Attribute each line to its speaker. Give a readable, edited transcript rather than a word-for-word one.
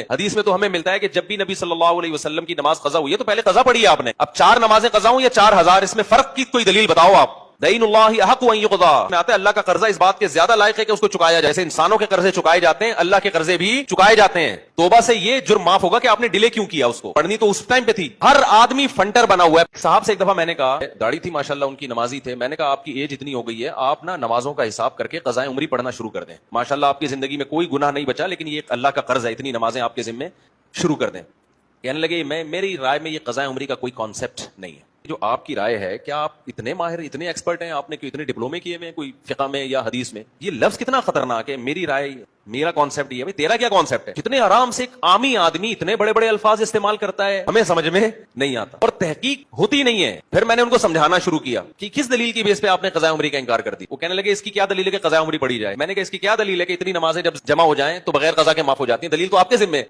Speaker 1: حدیث میں تو ہمیں ملتا ہے کہ جب بھی نبی صلی اللہ علیہ وسلم کی نماز قضا ہوئی ہے تو پہلے قضا پڑھی ہے آپ نے. اب 4 نمازیں قضا ہوں یا 4000، اس میں فرق کی کوئی دلیل بتاؤ آپ. دین اللہ احق ان یقضا میں آتا ہے اللہ کا قرضہ اس بات کے زیادہ لائق ہے کہ اس کو چکایا جائے. جیسے انسانوں کے قرضے چکائے جاتے ہیں اللہ کے قرضے بھی چکائے جاتے ہیں. توبہ سے یہ جرم معاف ہوگا کہ آپ نے ڈیلے کیوں کیا. اس کو پڑھنی تو اس ٹائم پہ تھی. ہر آدمی فنٹر بنا ہوا ہے. صاحب سے ایک دفعہ میں نے کہا، داڑھی تھی ماشاءاللہ ان کی، نمازی تھے، میں نے کہا آپ کی ایج اتنی ہو گئی ہے، آپ نا نمازوں کا حساب کر کے قضائے عمری پڑھنا شروع کر دیں. ماشاءاللہ آپ کی زندگی میں کوئی گناہ نہیں بچا، لیکن یہ اللہ کا قرض ہے، اتنی نمازیں آپ کے ذمے شروع کر دیں. کہنے لگے میری رائے میں یہ قضاء عمری کا کوئی کانسیپٹ نہیں ہے. جو آپ کی رائے ہے، کیا آپ اتنے ماہر اتنے ایکسپرٹ ہیں، آپ نے اتنے ڈپلومے کیے ہوئے ہیں کوئی فقہ میں یا حدیث میں؟ یہ لفظ کتنا خطرناک ہے، میری رائے، میرا کانسیپٹ یہ ہے. تیرا کیا کانسیپٹ ہے؟ کتنے آرام سے ایک عامی آدمی اتنے بڑے بڑے الفاظ استعمال کرتا ہے، ہمیں سمجھ میں نہیں آتا اور تحقیق ہوتی نہیں ہے. پھر میں نے ان کو سمجھانا شروع کیا کہ کس دلیل کی بیس پہ آپ نے قضاء عمری کا انکار کر دی. وہ کہنے لگے اس کی کیا دلیل ہے کہ قضاء عمری پڑھی جائے. میں نے کہا اس کی کیا دلیل ہے کہ اتنی نمازیں جب جمع ہو جائیں تو بغیر قضا کے معاف ہو جاتی ہیں. دلیل تو آپ کے ذمہ ہے.